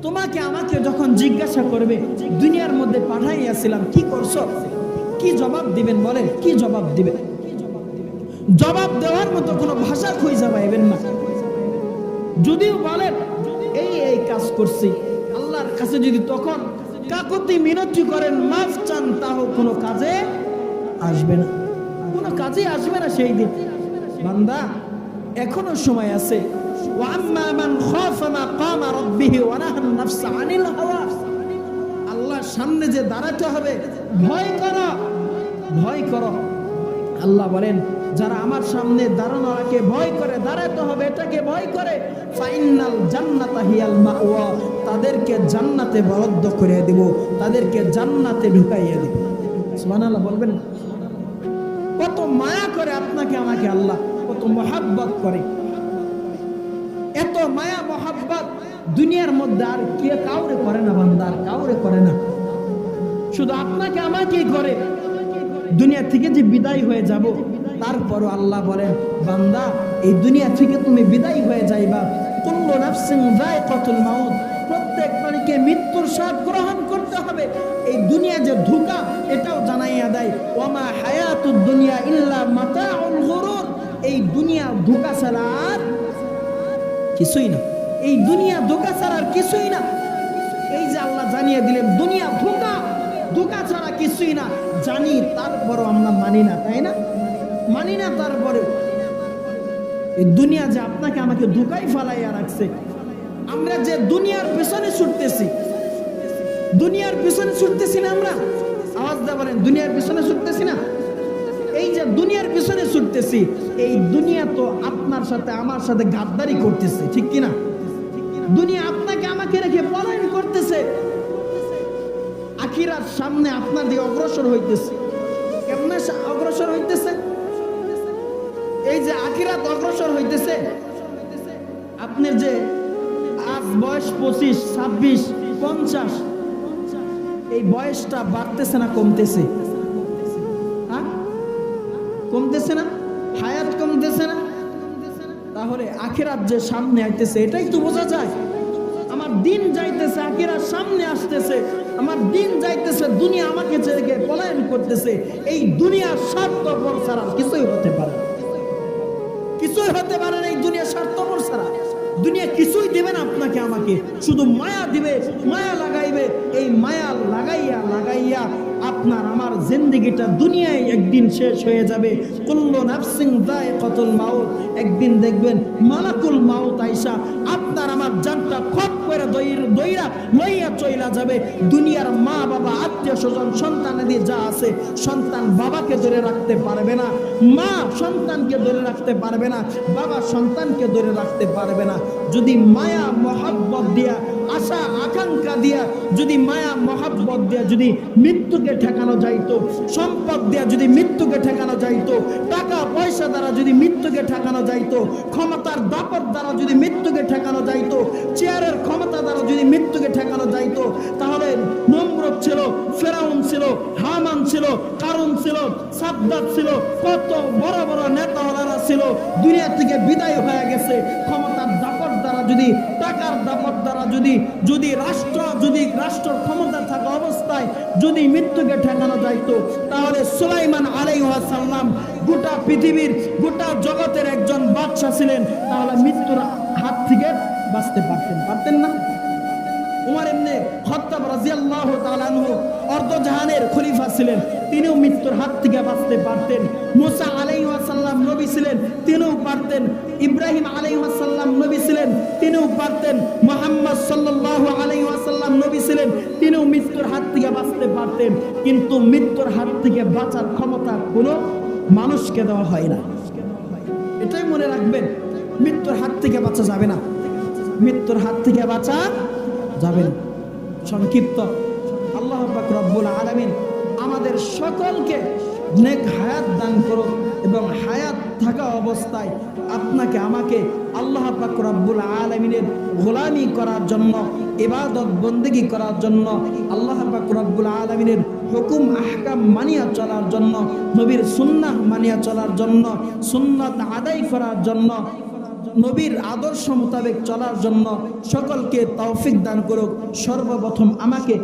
তোমাকে আমাকে যখন জিজ্ঞাসা করবে দুনিয়ার মধ্যে পাঠাইয়াছিলাম কি করছো, কি জবাব দিবেন বলেন? কি জবাব দিবেন? জবাব দেওয়ার মতো কোনো ভাষা খুঁজে পাইবেন না। যদিও বলেন এই এই কাজ করছি, আল্লাহর কাছে যদি তখন কাকুতি মিনতি করেন, মাফ চান, তাও কোনো কাজে আসবে না, কোনো কাজে আসবে না সেই দিন। বান্দা এখনো সময় আছে। ওয়াম্মা মান খাফা মাকামা রাব্বিহি ওয়া নাহা নাফসা আনিল হাওয়া। আল্লাহর সামনে যে দাঁড়াতে হবে, ভয় করো, ভয় করো। আল্লাহ বলেন যারা আমার সামনে দাঁড়ানোকে ভয় করে, দাঁড়াতে হবে এটাকে ভয় করে, ফাইনাল জান্নাতা হিয়াল মাওয়া, তাদেরকে জান্নাতে বরাদ্দ করে দেব, তাদেরকে জান্নাতে ঢুকাইয়া দেব। সুবহানাল্লাহ বলবেন। কত মায়া করে আপনাকে আমাকে আল্লাহ, কত মহাব্বত করে। এত মায়া মহাব্বত দুনিয়ার মধ্যে আর কে কাউরে করে না বান্দা, আর কাউরে করে না, শুধু আপনাকে আমাকেই করে। দুনিয়া থেকে যে বিদায় হয়ে যাব, তারপরও আল্লাহ বলেন বান্দা এই দুনিয়া থেকে তুমি বিদায় হয়ে যাইবা, কুল্লু নাফসিন যায়কাতুল মাউত, প্রত্যেক প্রাণীকে মৃত্যুর স্বাদ গ্রহণ করতে হবে। এই দুনিয়া যে ধোঁকা এটাও জানাইয়া দেয়, ওয়ামা হায়াতুদ দুনিয়া ইল্লা মাতাউল গুরুর, এই দুনিয়া ধোঁকা ছাড়া আর কিছুই না, এই দুনিয়া ধোঁকা ছাড়া আর কিছুই না। এই যে আল্লাহ জানিয়ে দিলেন দুনিয়া ধোঁকা, ধোঁকা ছাড়া কিছুই না, জানি তারপরও আমরা মানি না, তাই না? মানি না, তারপরে এই দুনিয়া যে আপনাকে আমাকে ধোঁকাই ফালাইয়া রাখছে। আমরা যে দুনিয়ার পেছনে ছুটতেছি, দুনিয়ার পেছনে ছুটতেছি না আমরা? আওয়াজ দিয়ে বলেন, দুনিয়ার পেছনে ছুটতেছি না? এই যে দুনিয়ার পেছনে ছুটতেছি, এই দুনিয়া তো আপনার সাথে আমার সাথে গাদ্দারি করতেছে, ঠিক কিনা? দুনিয়া আপনাকে আমাকে রেখে পলায়ন করতেছে, আখিরাত সামনে আপনার দিয়ে অগ্রসর হইতেছে। কেমনে অগ্রসর হইতেছে? এই যে আখিরাত অগ্রসর হইতেছে, আপনার যে আজ বয়স 25, 26, 50, এই বয়সটা বাড়তেছে না কমতেছে? কমতেছে না? হায়াত কমতেছে না? তাহলে আখিরাত যে সামনে আইতেছে এটাই তো বোঝা যায়। আমার দিন যাইতেছে, আখিরাত সামনে আসতেছে, আমার দিন যাইতেছে, দুনিয়া আমাকে ছেড়ে পলায়ন করতেছে। এই দুনিয়ার স্বার্থপর ছাড়া কিছুই হতে পারে না, কিছুই হতে পারে না এই দুনিয়ার স্বার্থপর ছাড়া। দুনিয়া কিছুই দিবে না আপনাকে আমাকে, শুধু মায়া দিবে, মায়া লাগাইবে। এই মায়া লাগাইয়া লাগাইয়া আপনার আমার জিন্দেগিটা দুনিয়ায় একদিন শেষ হয়ে যাবে। কুল্লু নাফসিন যায়কাতুল মাউত, একদিন দেখবেন মালাকুল মাউত আইসা আপনার আমার জানটা খপ করে দইরা লইয়া চইলা যাবে। দুনিয়ার মা বাবা আত্মীয় স্বজন সন্তানাদি যা আছে, সন্তান বাবাকে ধরে রাখতে পারবে না, মা সন্তানকে ধরে রাখতে পারবে না, বাবা সন্তানকে ধরে রাখতে পারবে না। যদি মায়া মহাব্বত দিয়া, আশা আকাঙ্ক্ষা দিয়া, যদি মায়া মহাব্বত দিয়া যদি মৃত্যুকে ঠেকানো যাইতো, সম্পদ দিয়া যদি মৃত্যুকে ঠেকানো যাইতো, টাকা পয়সা দ্বারা যদি মৃত্যুকে ঠেকানো যাইতো, ক্ষমতার দাপট দ্বারা যদি মৃত্যুকে ঠেকানো যাইতো, চেয়ারের ক্ষমতা দ্বারা যদি মৃত্যুকে ঠেকানো যাইতো, তাহলে নমরুদ ছিল, ফেরাউন ছিল, হামান ছিল, কারুন ছিল, সাদ্দাত ছিল, কত বড় বড় নেতাওয়ালারা ছিল, দুনিয়া থেকে বিদায় হয়ে গেছে। ক্ষমতার দাপট দ্বারা যদি, টাকার দাপট দ্বারা যদি রাষ্ট্র ক্ষমতা থাকা অবস্থায় যদি মৃত্যুকে ঠেকানো যাইতো, তাহলে সুলাইমান আলাইহিস সালাম গোটা পৃথিবীর, গোটা জগতের একজন বাদশা ছিলেন, তাহলে মৃত্যুর হাত থেকে বাঁচতে পারতেন না? উমর ইবনে খাত্তাব রাদিয়াল্লাহু তাআলা আনহু অর্ধজাহানের খলিফা ছিলেন, তিনিও মৃত্যুর হাত থেকে বাঁচতে পারতেন। মুসা আলাইহিস সালাম নবী ছিলেন, তিনিও পারতেন। ইব্রাহিম আলাইহিস সালাম নবী ছিলেন, তিনিও পারতেন। মুহাম্মদ সাল্লাল্লাহু আলাইহি ওয়াসাল্লাম নবী ছিলেন, তিনিও মৃত্যুর হাত থেকে বাঁচতে পারতেন। কিন্তু মৃত্যুর হাত থেকে বাঁচার ক্ষমতা কোনো মানুষকে দেওয়া হয় না। এটাই মনে রাখবেন, মৃত্যুর হাত থেকে বাঁচা যাবে না, মৃত্যুর হাত থেকে বাঁচা যাবে না। সংক্ষিপ্ত, আল্লাহ পাক রব্বুল আলামিন আমাদের সকলকে নেক হায়াত দান করুন এবং হায়াত থাকা অবস্থায় আপনাকে আমাকে আল্লাহ পাক রব্বুল আলামিনের গোলামি করার জন্য, ইবাদত বন্দেগী করার জন্য, আল্লাহ পাক রব্বুল আলামিনের হুকুম আহকাম মানিয়া চলার জন্য, নবীর সুন্নাহ মানিয়া চলার জন্য, সুন্নাত আদায় করার জন্য নবীর আদর্শ মোতাবেক চলার জন্য সকলকে তৌফিক দান করুক। সর্বপ্রথম আমাকে